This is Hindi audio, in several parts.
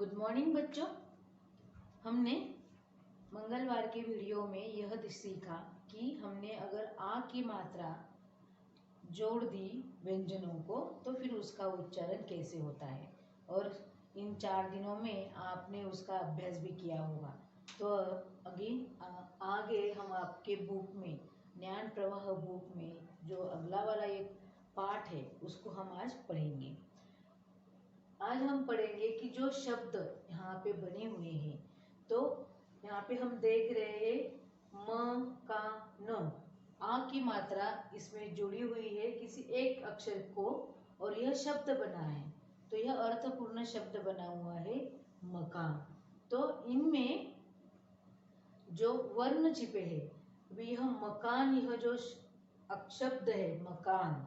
गुड मॉर्निंग बच्चों। हमने मंगलवार के वीडियो में यह सीखा कि हमने अगर आ की मात्रा जोड़ दी व्यंजनों को तो फिर उसका उच्चारण कैसे होता है, और इन 4 दिनों में आपने उसका अभ्यास भी किया होगा। तो आगे हम आपके बुक में, ज्ञान प्रवाह बुक में जो अगला वाला एक पाठ है उसको हम आज पढ़ेंगे। आज हम पढ़ेंगे कि जो शब्द यहाँ पे बने हुए हैं, तो यहाँ पे हम देख रहे हैं म का न, आ की मात्रा इसमें जुड़ी हुई है किसी एक अक्षर को और यह शब्द बना है, तो यह अर्थपूर्ण शब्द बना हुआ है मकान। तो इनमें जो वर्ण छिपे हैं, अभी यह मकान, यह जो शब्द है मकान,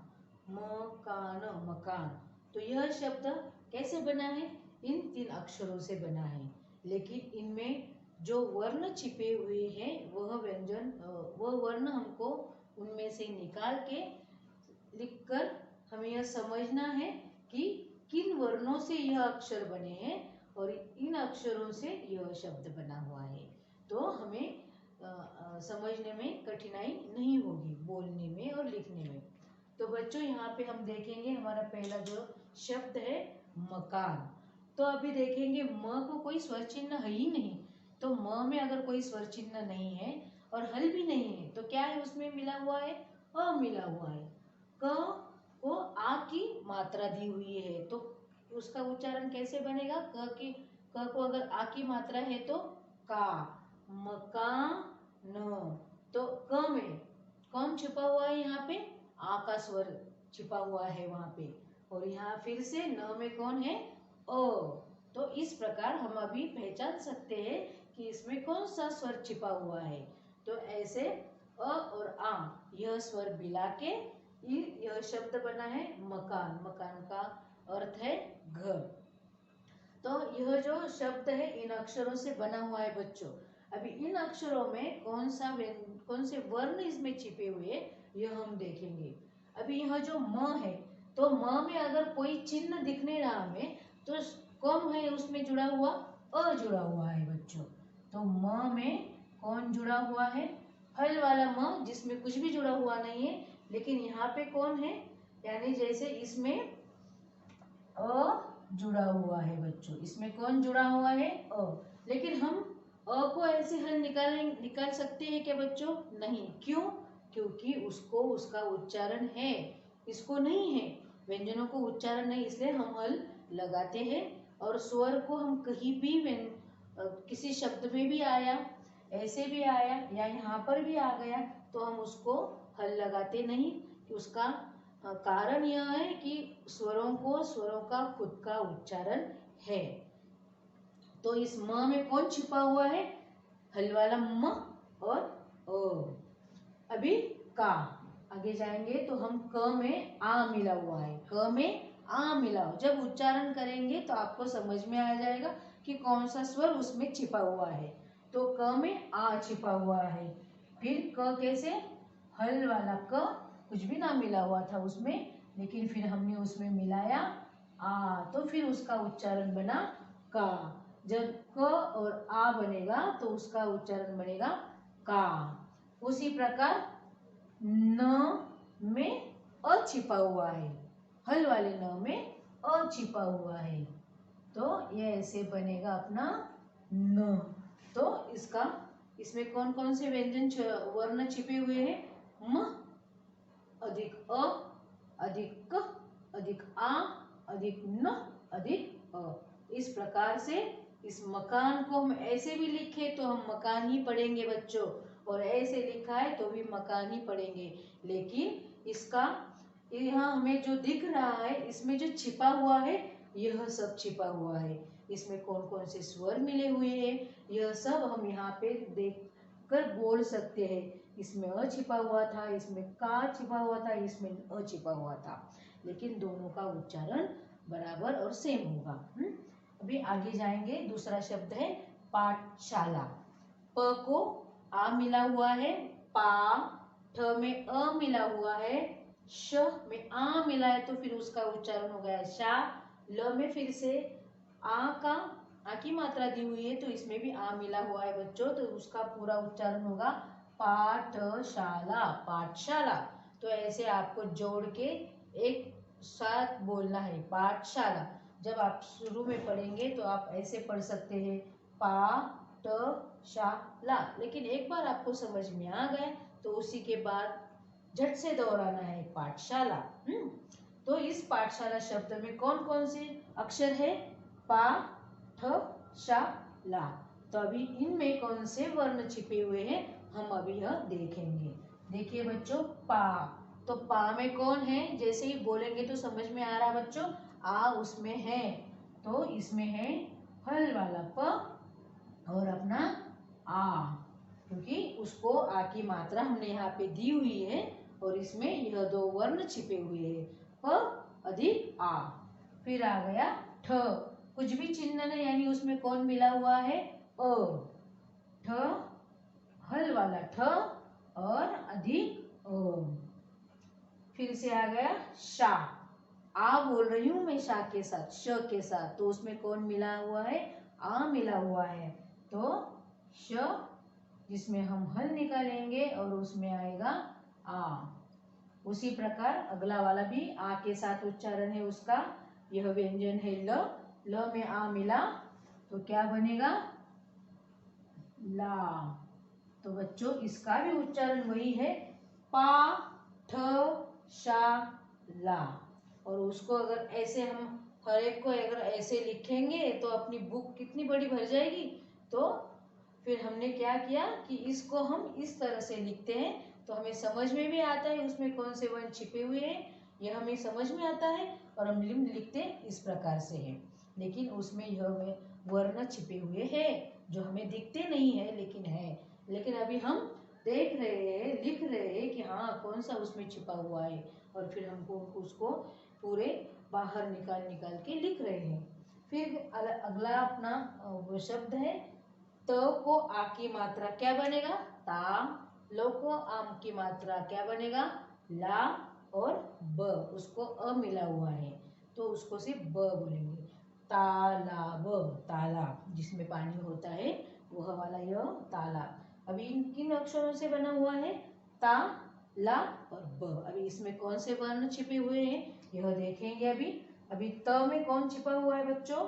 मकान मकान, तो यह शब्द कैसे बना है? इन 3 अक्षरों से बना है, लेकिन इनमें जो वर्ण छिपे हुए हैं वह वर्ण हमको उनमें से निकाल के लिखकर हमें यह समझना है कि किन वर्णों से यह अक्षर बने हैं और इन अक्षरों से यह शब्द बना हुआ है। तो हमें समझने में कठिनाई नहीं होगी, बोलने में और लिखने में। तो बच्चों यहाँ पे हम देखेंगे हमारा पहला जो शब्द है मकान। तो अभी देखेंगे म को कोई स्वर चिन्ह है ही नहीं, तो म में अगर कोई स्वर चिन्ह नहीं है और हल भी नहीं है तो क्या है उसमें मिला हुआ है? अ मिला हुआ है। क को आ की मात्रा दी हुई है, तो उसका उच्चारण कैसे बनेगा? क को अगर आ की मात्रा है तो का, मकान। तो क में कौन छिपा हुआ है? यहाँ पे आ का स्वर छिपा हुआ है वहां पे, और यहाँ फिर से न में कौन है? अ। तो इस प्रकार हम अभी पहचान सकते हैं कि इसमें कौन सा स्वर छिपा हुआ है। तो ऐसे अ और आ यह स्वर मिला के यह शब्द बना है मकान। मकान का अर्थ है घर। तो यह जो शब्द है इन अक्षरों से बना हुआ है बच्चों। अभी इन अक्षरों में कौन से वर्ण इसमें छिपे हुए यह हम देखेंगे। अभी यह जो म है, तो म में अगर कोई चिन्ह दिखने रहा हमें तो कौन है उसमें जुड़ा हुआ? अ जुड़ा हुआ है बच्चों। तो म में कौन जुड़ा हुआ है? हल वाला म, जिसमें कुछ भी जुड़ा हुआ नहीं है, लेकिन यहाँ पे कौन है? यानी जैसे इसमें अ जुड़ा हुआ है बच्चों, इसमें कौन जुड़ा हुआ है? अ। लेकिन हम अ को ऐसे हल निकाल सकते हैं क्या बच्चों? नहीं। क्यों? क्योंकि उसको उसका उच्चारण है, इसको नहीं है। व्यंजनों को उच्चारण नहीं, इसलिए हम हल लगाते हैं। और स्वर को हम कहीं भी किसी शब्द में भी आया, ऐसे भी आया या यहाँ पर भी आ गया तो हम उसको हल लगाते नहीं। कि उसका कारण यह है कि स्वरों का खुद का उच्चारण है। तो इस म में कौन छिपा हुआ है? हल वाला म और अ। अभी का आगे जाएंगे तो हम क में आ मिला हुआ है, क में आ मिला। जब उच्चारण करेंगे तो आपको समझ में आ जाएगा कि कौन सा स्वर उसमें छिपा हुआ है। तो क में आ छिपा हुआ है। फिर क कैसे? हल वाला क, कुछ भी ना मिला हुआ था उसमें, लेकिन फिर हमने उसमें मिलाया आ, तो फिर उसका उच्चारण बना का। जब क और आ बनेगा तो उसका उच्चारण बनेगा का। उसी प्रकार न में अ छिपा हुआ है, हल वाले न में अ छिपा हुआ है, तो ये ऐसे बनेगा अपना न। तो इसमें कौन कौन से व्यंजन वर्ण छिपे हुए हैं? म अधिक अ अधिक क अधिक आ अधिक न अधिक अ। इस प्रकार से इस मकान को हम ऐसे भी लिखे तो हम मकान ही पढ़ेंगे बच्चों, और ऐसे लिखा है तो भी मकान ही पढ़ेंगे। लेकिन इसका यहाँ हमें जो दिख रहा है, इसमें जो छिपा हुआ है यह सब छिपा हुआ है। इसमें कौन कौन से स्वर मिले हुए हैं यह सब हम यहाँ पे देख कर बोल सकते हैं। इसमें अ छिपा हुआ था, इसमें का छिपा हुआ था, इसमें अ छिपा हुआ था, लेकिन दोनों का उच्चारण बराबर और सेम होगा। अभी आगे जाएंगे। दूसरा शब्द है पाठशाला। प को आ मिला हुआ है, पा। ठ में अ मिला हुआ है, श में आ मिला है, तो फिर उसका उच्चारण हो गया शा। ल में फिर से आ का आ की मात्रा दी हुई है तो इसमें भी आ मिला हुआ है बच्चों, तो उसका पूरा उच्चारण होगा पाठशाला, पाठशाला। तो ऐसे आपको जोड़ के एक साथ बोलना है, पाठशाला। जब आप शुरू में पढ़ेंगे तो आप ऐसे पढ़ सकते हैं, पाठशाला। लेकिन एक बार आपको समझ में आ गए तो उसी के बाद झट से दोहराना है, पाठशाला। तो इस पाठशाला शब्द में कौन कौन से अक्षर है? पा, ठ, शा, ला। तो अभी इनमें कौन से वर्ण छिपे हुए हैं हम अभी यह देखेंगे। देखिए बच्चों, पा, तो पा में कौन है? जैसे ही बोलेंगे तो समझ में आ रहा बच्चों, आ उसमें है, तो इसमें है हल वाला प और अपना आ, क्योंकि उसको आ की मात्रा हमने यहाँ पे दी हुई है और इसमें यह दो वर्ण छिपे हुए हैं, प अधिक आ। फिर आ गया ठ, कुछ भी चिन्ह नहीं, यानी उसमें कौन मिला हुआ है? अ। ठ, हल वाला ठ और अधिक अ। फिर से आ गया शा, आ बोल रही हूं मैं शा के साथ, श के साथ, तो उसमें कौन मिला हुआ है? आ मिला हुआ है, तो श, जिसमें हम हल निकालेंगे और उसमें आएगा आ। उसी प्रकार अगला वाला भी आ के साथ उच्चारण है उसका, यह व्यंजन है ल, ल में आ मिला तो क्या बनेगा? ला। तो बच्चों इसका भी उच्चारण वही है, पा, ठ, शा, ला। और उसको अगर ऐसे हम हर एक को अगर ऐसे लिखेंगे तो अपनी बुक कितनी बड़ी भर जाएगी। तो फिर हमने क्या किया कि इसको हम इस तरह से लिखते हैं तो हमें समझ में भी आता है उसमें कौन से वर्ण छिपे हुए हैं, यह हमें समझ में आता है और हम लिखते इस प्रकार से है। लेकिन उसमें यह वर्ण छिपे हुए हैं जो हमें दिखते नहीं है लेकिन है। लेकिन अभी हम देख रहे हैं, लिख रहे हैं कि हाँ कौन सा उसमें छिपा हुआ है और फिर हमको उसको पूरे बाहर निकाल के लिख रहे हैं। फिर अगला अपना शब्द है त को आ की मात्रा क्या बनेगा? ता। लो को आम की मात्रा क्या बनेगा? ला। और ब, उसको अ मिला हुआ है तो उसको सिर्फ ब बोलेंगे, तालाब, तालाब जिसमें पानी होता है वह वाला यह तालाब। अभी इन किन अक्षरों से बना हुआ है? ता, ला और ब। अभी इसमें कौन से वर्ण छिपे हुए हैं यह देखेंगे। अभी त में कौन छिपा हुआ है बच्चों?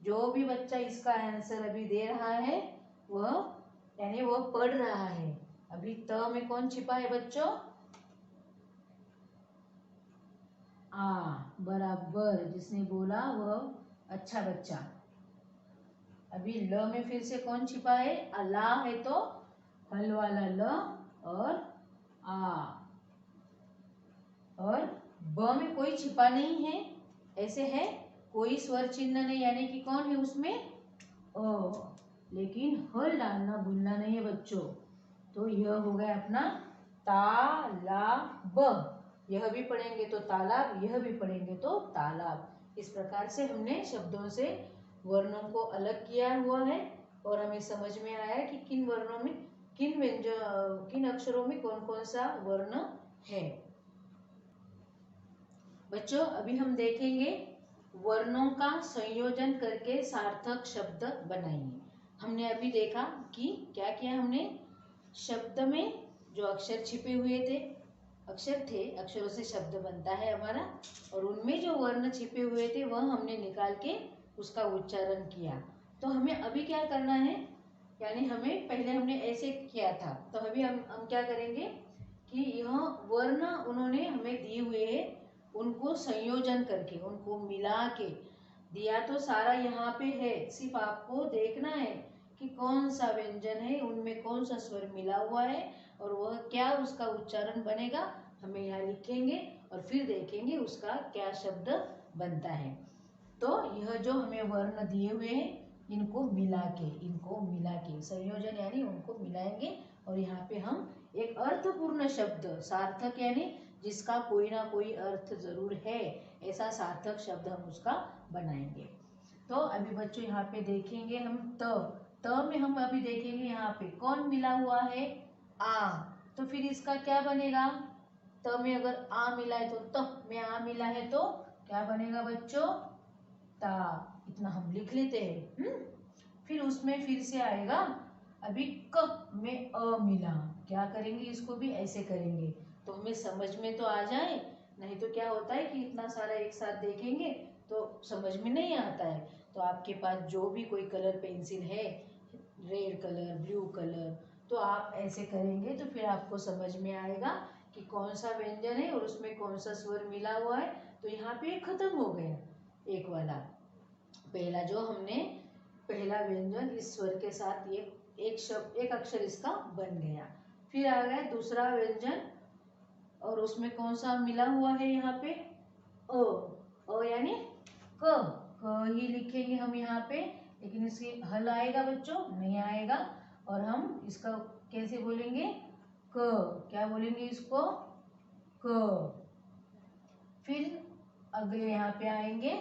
जो भी बच्चा इसका आंसर अभी दे रहा है वह यानी वह पढ़ रहा है। अभी त में कौन छिपा है बच्चों? आ, बराबर, जिसने बोला वह अच्छा बच्चा। अभी ल में फिर से कौन छिपा है? अला है तो हल वाला ल और आ। और ब में कोई छिपा नहीं है, ऐसे है कोई स्वर चिन्ह नहीं, यानी कि कौन है उसमें? अ। लेकिन हल डालना भूलना नहीं है बच्चों। तो यह हो गया अपना तालाब, यह भी पढ़ेंगे तो तालाब, यह भी पढ़ेंगे तो तालाब। इस प्रकार से हमने शब्दों से वर्णों को अलग किया हुआ है और हमें समझ में आया कि किन वर्णों में किन अक्षरों में कौन कौन सा वर्ण है। बच्चों अभी हम देखेंगे वर्णों का संयोजन करके सार्थक शब्द बनाइए। हमने अभी देखा कि क्या किया हमने, शब्द में जो अक्षर छिपे हुए थे, अक्षरों से शब्द बनता है हमारा, और उनमें जो वर्ण छिपे हुए थे वह हमने निकाल के उसका उच्चारण किया। तो हमें अभी क्या करना है, यानी हमें पहले हमने ऐसे किया था तो अभी हम क्या करेंगे कि यह वर्ण उन्होंने हमें दिए हुए हैं, उनको संयोजन करके उनको मिला के दिया तो सारा यहाँ पे है, सिर्फ आपको देखना है कि कौन सा व्यंजन है, उनमें कौन सा स्वर मिला हुआ है और वह क्या उसका उच्चारण बनेगा हमें यहाँ लिखेंगे और फिर देखेंगे उसका क्या शब्द बनता है। तो यह जो हमें वर्ण दिए हुए हैं इनको मिला के संयोजन यानी उनको मिलाएंगे और यहाँ पे हम एक अर्थपूर्ण शब्द, सार्थक यानी जिसका कोई ना कोई अर्थ जरूर है, ऐसा सार्थक शब्द हम उसका बनाएंगे। तो अभी बच्चों यहाँ पे देखेंगे हम त में हम अभी देखेंगे यहाँ पे कौन मिला हुआ है? आ। तो फिर इसका क्या बनेगा? त में अगर आ मिला है तो त में आ मिला है तो क्या बनेगा बच्चों? ता। इतना हम लिख लेते हैं। फिर उसमें फिर से आएगा, अभी क में अ मिला, क्या करेंगे, इसको भी ऐसे करेंगे तो हमें समझ में तो आ जाए। नहीं तो क्या होता है कि इतना सारा एक साथ देखेंगे तो समझ में नहीं आता है। तो आपके पास जो भी कोई कलर पेंसिल है, रेड कलर, ब्लू कलर, तो आप ऐसे करेंगे तो फिर आपको समझ में आएगा कि कौन सा व्यंजन है और उसमें कौन सा स्वर मिला हुआ है। तो यहाँ पे खत्म हो गया एक वाला, पहला जो हमने पहला व्यंजन इस स्वर के साथ ये एक शब्द, एक अक्षर इसका बन गया। फिर आ गया दूसरा व्यंजन और उसमें कौन सा मिला हुआ है यहाँ पे, अ यानी क ही लिखेंगे हम यहाँ पे, लेकिन इसके हल आएगा बच्चों, नहीं आएगा। और हम इसका कैसे बोलेंगे, क, क्या बोलेंगे इसको, क। फिर अगले यहाँ पे आएंगे,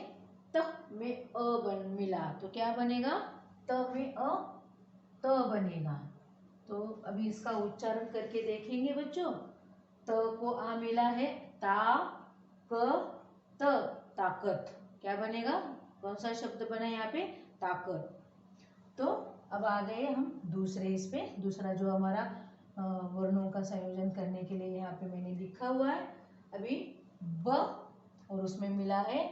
त में अ मिला तो क्या बनेगा, त में अ त बनेगा। तो अभी इसका उच्चारण करके देखेंगे बच्चों। त को आ मिला है, ता क त, ताकत, क्या बनेगा, कौन सा शब्द बना यहाँ पे, ताकत। तो अब आ गए हम दूसरे इस पे, दूसरा जो हमारा वर्णों का संयोजन करने के लिए यहाँ पे मैंने लिखा हुआ है अभी ब, और उसमें मिला है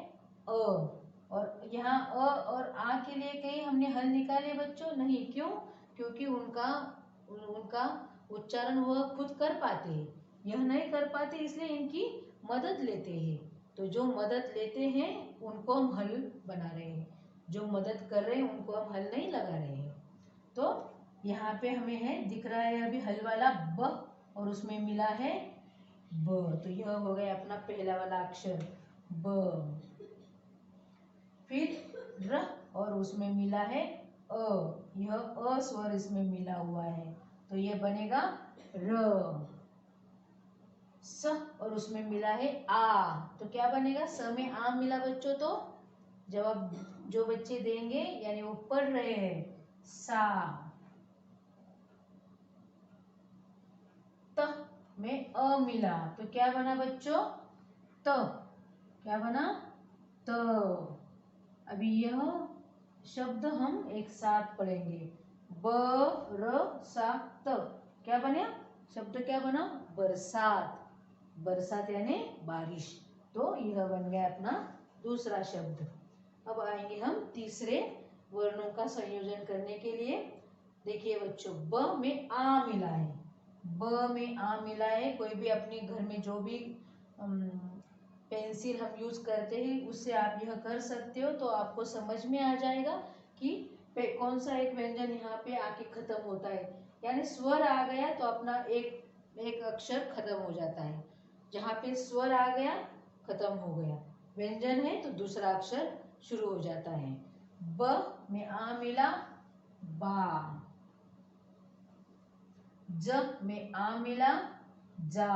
अ, और यहाँ अ और आ के लिए कहीं हमने हल निकाले बच्चों, नहीं, क्यों, क्योंकि उनका उच्चारण वह खुद कर पाते हैं, यह नहीं कर पाते, इसलिए इनकी मदद लेते हैं। तो जो मदद लेते हैं उनको हम हल बना रहे हैं, जो मदद कर रहे हैं उनको हम हल नहीं लगा रहे हैं। तो यहाँ पे हमें है दिख रहा है अभी हल वाला ब, और उसमें मिला है ब, तो यह हो गया अपना पहला वाला अक्षर ब। फिर र, और उसमें मिला है अ, यह अ स्वर इसमें मिला हुआ है तो यह बनेगा र। स, और उसमें मिला है आ, तो क्या बनेगा, स में आ मिला बच्चों, तो जवाब जो बच्चे देंगे यानी वो पढ़ रहे हैं, सा। त में अ मिला तो क्या बना बच्चों, त, क्या बना, त। अभी यह शब्द हम एक साथ पढ़ेंगे, ब र सा त, क्या बना शब्द, क्या बना, बरसात, बरसात यानी बारिश। तो यह बन गया अपना दूसरा शब्द। अब आएंगे हम तीसरे वर्णों का संयोजन करने के लिए। देखिए बच्चों, ब में आ मिला है, ब में आ मिला है, कोई भी अपने घर में जो भी पेंसिल हम यूज करते हैं उससे आप यह कर सकते हो, तो आपको समझ में आ जाएगा कि कौन सा एक व्यंजन यहाँ पे आके खत्म होता है, यानी स्वर आ गया तो अपना एक अक्षर खत्म हो जाता है, जहाँ पे स्वर आ गया खत्म हो गया, व्यंजन है तो दूसरा अक्षर शुरू हो जाता है। ब में आ मिला, बा। ज में आ मिला, जा,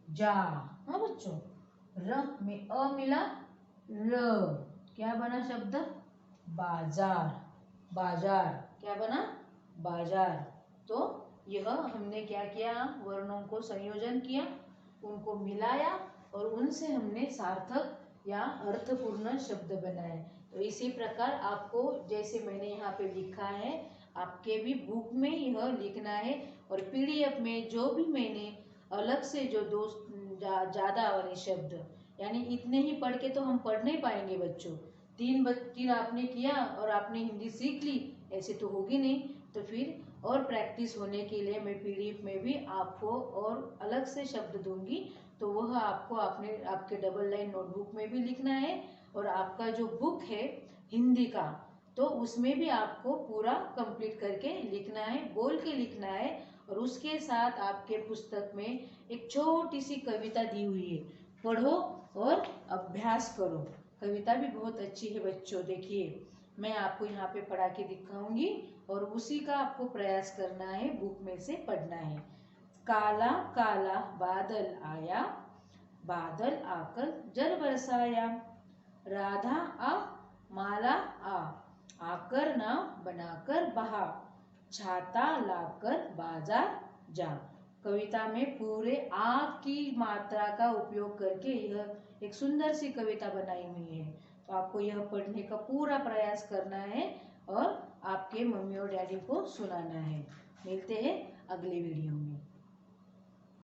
जा, हाँ बच्चों। र में अ मिला, र, क्या बना शब्द, बाजार, बाजार, क्या बना, बाजार। तो यह हमने क्या किया, वर्णों को संयोजन किया, उनको मिलाया और उनसे हमने सार्थक या अर्थपूर्ण शब्द बनाए। तो इसी प्रकार आपको जैसे मैंने यहाँ पे लिखा है आपके भी बुक में यह लिखना है, और पीडीएफ में जो भी मैंने अलग से जो ज्यादा वाले शब्द, यानी इतने ही पढ़ के तो हम पढ़ नहीं पाएंगे बच्चों, तीन आपने किया और आपने हिंदी सीख ली ऐसे तो होगी नहीं, तो फिर और प्रैक्टिस होने के लिए मैं पीडीएफ में भी आपको और अलग से शब्द दूंगी, तो वह आपको आपके डबल लाइन नोटबुक में भी लिखना है, और आपका जो बुक है हिंदी का तो उसमें भी आपको पूरा कंप्लीट करके लिखना है, बोल के लिखना है, और उसके साथ आपके पुस्तक में एक छोटी सी कविता दी हुई है, पढ़ो और अभ्यास करो। कविता भी बहुत अच्छी है बच्चों, देखिए मैं आपको यहाँ पे पढ़ा के दिखाऊंगी और उसी का आपको प्रयास करना है, बुक में से पढ़ना है। काला काला बादल आया, बादल आकर जल बरसाया, राधा आ माला आ, आकर ना बनाकर बहा, छाता लाकर बाजार जा। कविता में पूरे आ की मात्रा का उपयोग करके यह एक सुंदर सी कविता बनाई हुई है। तो आपको यह पढ़ने का पूरा प्रयास करना है और आपके मम्मी और डैडी को सुनाना है। मिलते हैं अगले वीडियो में।